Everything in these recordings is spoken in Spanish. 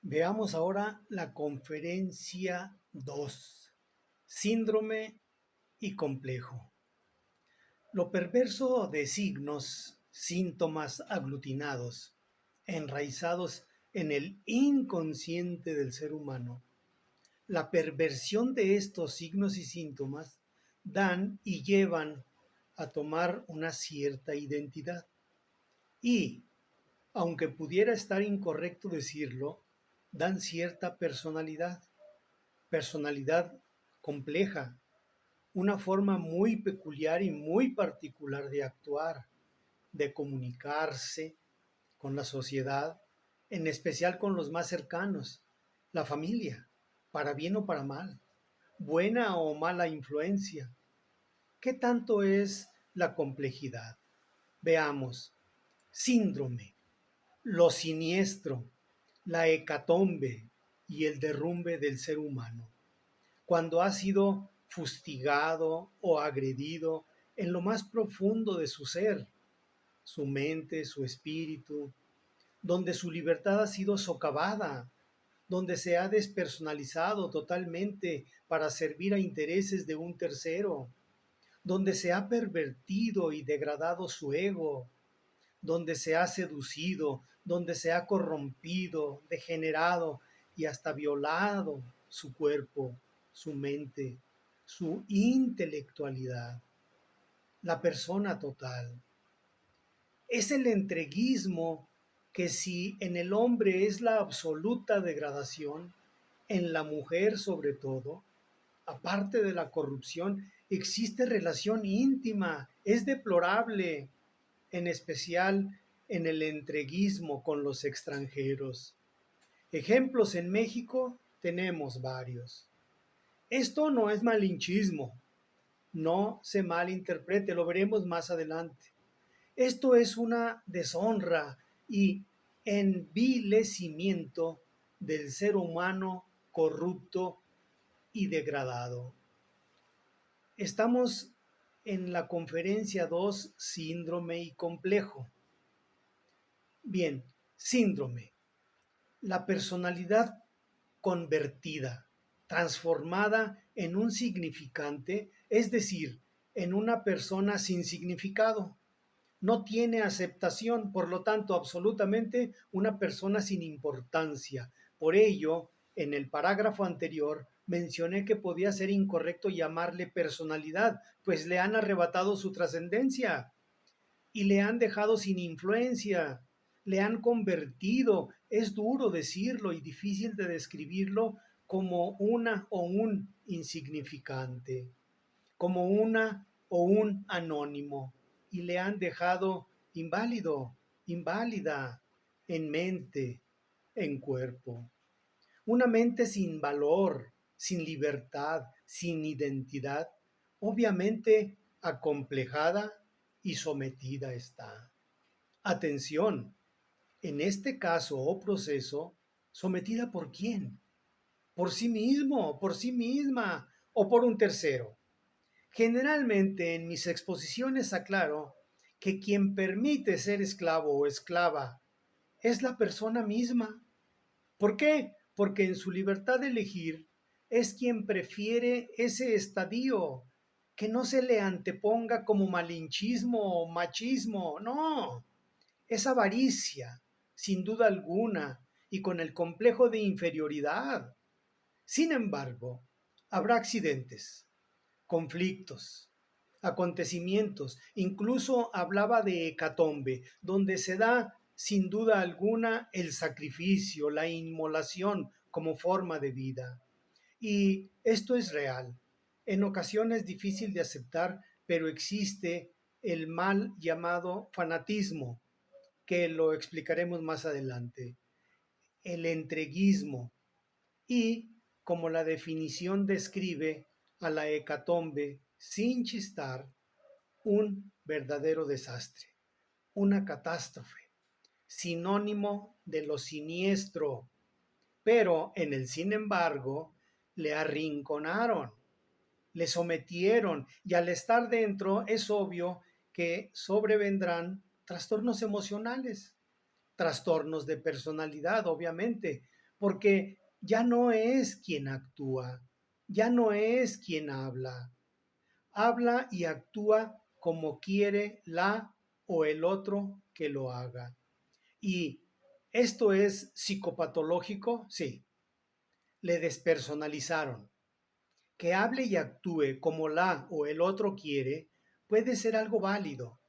Veamos ahora la conferencia 2, síndrome y complejo. Lo perverso de signos, síntomas aglutinados, enraizados en el inconsciente del ser humano. La perversión de estos signos y síntomas dan y llevan a tomar una cierta identidad. Y, aunque pudiera estar incorrecto decirlo, dan cierta personalidad compleja, una forma muy peculiar y muy particular de actuar, de comunicarse con la sociedad, en especial con los más cercanos, la familia, para bien o para mal, buena o mala influencia. ¿Qué tanto es la complejidad? Veamos. Síndrome, lo siniestro, la hecatombe y el derrumbe del ser humano, cuando ha sido fustigado o agredido en lo más profundo de su ser, su mente, su espíritu, donde su libertad ha sido socavada, donde se ha despersonalizado totalmente para servir a intereses de un tercero, donde se ha pervertido y degradado su ego, donde se ha seducido, donde se ha corrompido, degenerado y hasta violado su cuerpo, su mente, su intelectualidad, la persona total. Es el entreguismo que si en el hombre es la absoluta degradación, en la mujer sobre todo, aparte de la corrupción, existe relación íntima, es deplorable, en especial en el entreguismo con los extranjeros. Ejemplos en México tenemos varios. Esto no es malinchismo, no se malinterprete, lo veremos más adelante. Esto es una deshonra y envilecimiento del ser humano corrupto y degradado. Estamos en la conferencia 2, síndrome y complejo. Bien, síndrome, la personalidad convertida, transformada en un significante, es decir, en una persona sin significado. No tiene aceptación, por lo tanto, absolutamente una persona sin importancia. Por ello, en el parágrafo anterior mencioné que podía ser incorrecto llamarle personalidad, pues le han arrebatado su trascendencia y le han dejado sin influencia, le han convertido, es duro decirlo y difícil de describirlo, como una o un insignificante, como una o un anónimo, y le han dejado inválido, inválida, en mente, en cuerpo. Una mente sin valor, sin libertad, sin identidad, obviamente acomplejada y sometida está. Atención, en este caso o proceso, ¿sometida por quién? ¿Por sí mismo, por sí misma o por un tercero? Generalmente en mis exposiciones aclaro que quien permite ser esclavo o esclava es la persona misma. ¿Por qué? Porque en su libertad de elegir es quien prefiere ese estadio, que no se le anteponga como malinchismo o machismo, no, es avaricia, sin duda alguna, y con el complejo de inferioridad. Sin embargo, habrá accidentes, conflictos, acontecimientos, incluso hablaba de hecatombe, donde se da sin duda alguna el sacrificio, la inmolación como forma de vida. Y esto es real. En ocasiones difícil de aceptar, pero existe el mal llamado fanatismo, que lo explicaremos más adelante, el entreguismo y, como la definición describe a la hecatombe sin chistar, un verdadero desastre, una catástrofe, sinónimo de lo siniestro, pero en el sin embargo le arrinconaron, le sometieron y al estar dentro es obvio que sobrevendrán trastornos emocionales, trastornos de personalidad, obviamente, porque ya no es quien actúa, ya no es quien habla y actúa como quiere la o el otro que lo haga. ¿Y esto es psicopatológico? Sí, le despersonalizaron. Que hable y actúe como la o el otro quiere puede ser algo válido,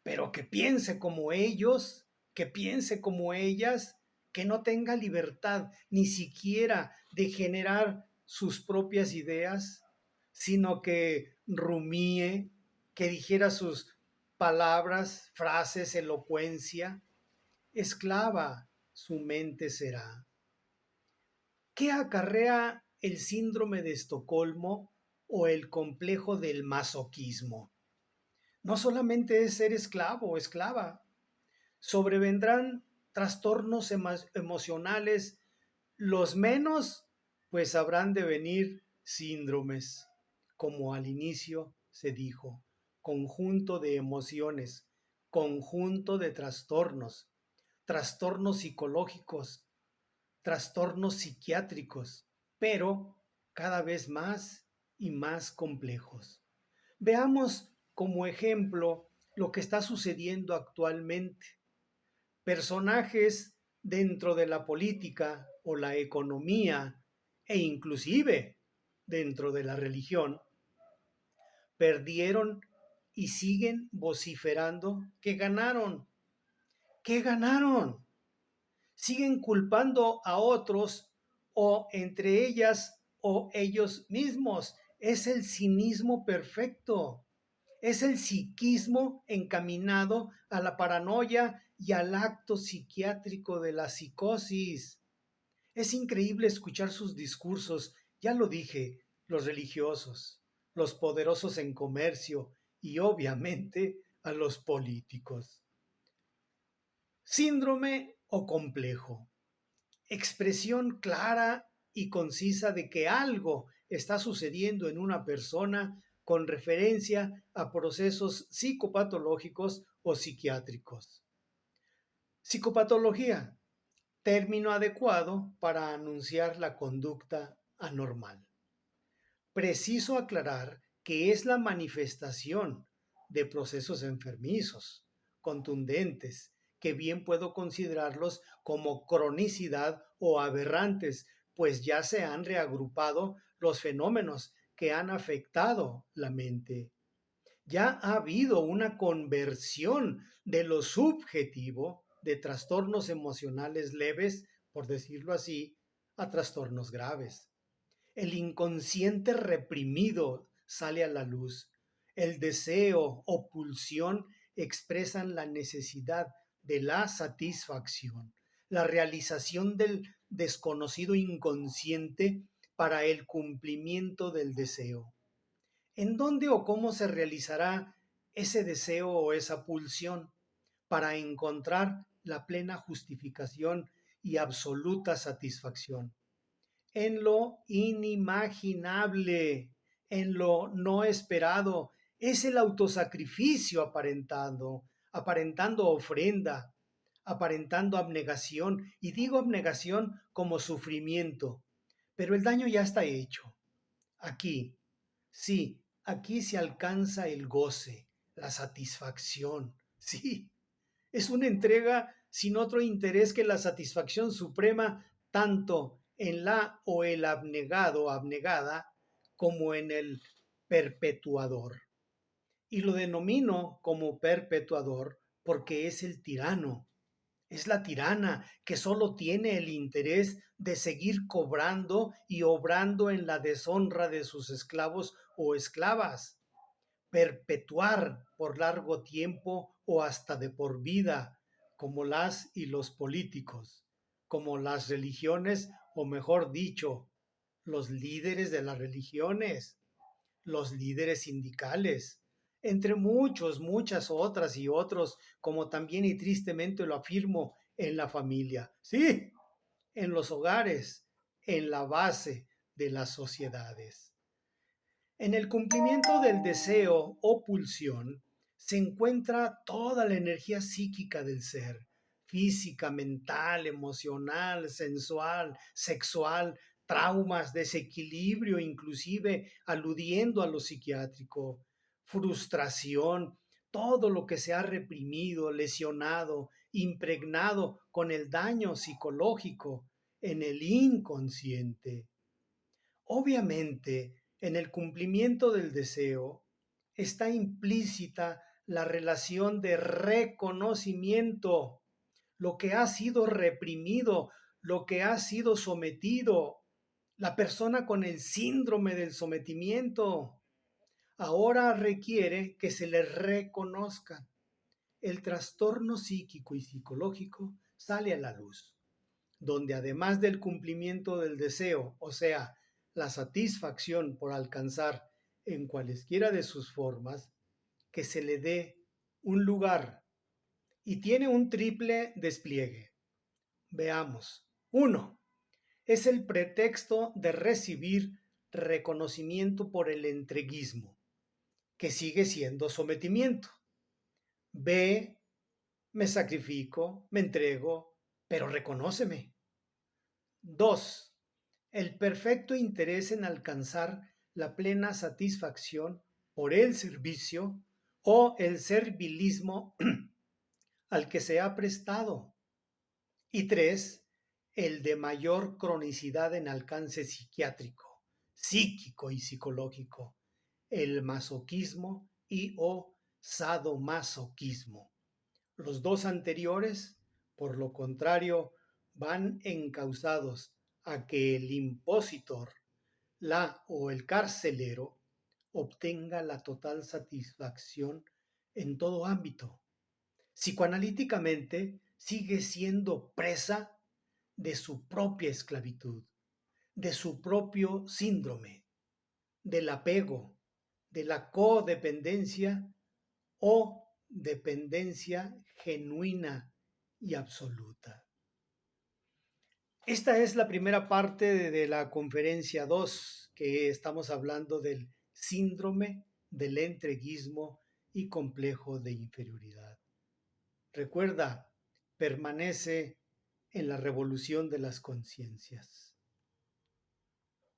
pero que piense como ellos, que piense como ellas, que no tenga libertad ni siquiera de generar sus propias ideas, sino que rumíe, que dijera sus palabras, frases, elocuencia, esclava su mente será. ¿Qué acarrea el síndrome de Estocolmo o el complejo del masoquismo? No solamente es ser esclavo o esclava, sobrevendrán trastornos emocionales, los menos, pues habrán de venir síndromes, como al inicio se dijo, conjunto de emociones, conjunto de trastornos, trastornos psicológicos, trastornos psiquiátricos, pero cada vez más y más complejos. Veamos como ejemplo lo que está sucediendo actualmente. Personajes dentro de la política o la economía e inclusive dentro de la religión perdieron y siguen vociferando que ganaron. ¿Qué ganaron? Siguen culpando a otros o entre ellas o ellos mismos. Es el cinismo perfecto. Es el psiquismo encaminado a la paranoia y al acto psiquiátrico de la psicosis. Es increíble escuchar sus discursos, ya lo dije, los religiosos, los poderosos en comercio y obviamente a los políticos. Síndrome o complejo. Expresión clara y concisa de que algo está sucediendo en una persona con referencia a procesos psicopatológicos o psiquiátricos. Psicopatología, término adecuado para anunciar la conducta anormal. Preciso aclarar que es la manifestación de procesos enfermizos, contundentes, que bien puedo considerarlos como cronicidad o aberrantes, pues ya se han reagrupado los fenómenos que han afectado la mente. Ya ha habido una conversión de lo subjetivo de trastornos emocionales leves, por decirlo así, a trastornos graves. El inconsciente reprimido sale a la luz. El deseo o pulsión expresan la necesidad de la satisfacción, la realización del desconocido inconsciente para el cumplimiento del deseo. ¿En dónde o cómo se realizará ese deseo o esa pulsión para encontrar la plena justificación y absoluta satisfacción? En lo inimaginable, en lo no esperado. Es el autosacrificio aparentando ofrenda, aparentando abnegación. Y digo abnegación como sufrimiento, pero el daño ya está hecho. Aquí, sí, aquí se alcanza el goce, la satisfacción. Sí, es una entrega sin otro interés que la satisfacción suprema tanto en la o el abnegado, abnegada, como en el perpetuador. Y lo denomino como perpetuador porque es el tirano, es la tirana que solo tiene el interés de seguir cobrando y obrando en la deshonra de sus esclavos o esclavas, perpetuar por largo tiempo o hasta de por vida, como las y los políticos, como las religiones, o mejor dicho, los líderes de las religiones, los líderes sindicales, entre muchas otras y otros, como también y tristemente lo afirmo en la familia, sí, en los hogares, en la base de las sociedades. En el cumplimiento del deseo o pulsión se encuentra toda la energía psíquica del ser, física, mental, emocional, sensual, sexual, traumas, desequilibrio, inclusive aludiendo a lo psiquiátrico, frustración, todo lo que se ha reprimido, lesionado, impregnado con el daño psicológico en el inconsciente. Obviamente, en el cumplimiento del deseo está implícita la relación de reconocimiento, lo que ha sido reprimido, lo que ha sido sometido. La persona con el síndrome del sometimiento ahora requiere que se le reconozca. El trastorno psíquico y psicológico sale a la luz, donde además del cumplimiento del deseo, o sea, la satisfacción por alcanzar en cualesquiera de sus formas, que se le dé un lugar y tiene un triple despliegue. Veamos. Uno, es el pretexto de recibir reconocimiento por el entreguismo, que sigue siendo sometimiento. B, me sacrifico, me entrego, pero reconóceme. 2. El perfecto interés en alcanzar la plena satisfacción por el servicio o el servilismo al que se ha prestado. Y 3. El de mayor cronicidad en alcance psiquiátrico, psíquico y psicológico, el masoquismo y o sadomasoquismo. Los dos anteriores, por lo contrario, van encausados a que el impositor, la o el carcelero, obtenga la total satisfacción en todo ámbito. Psicoanalíticamente, sigue siendo presa de su propia esclavitud, de su propio síndrome, del apego, de la codependencia o dependencia genuina y absoluta. Esta es la primera parte de la conferencia 2, que estamos hablando del síndrome del entreguismo y complejo de inferioridad. Recuerda, permanece en la revolución de las conciencias.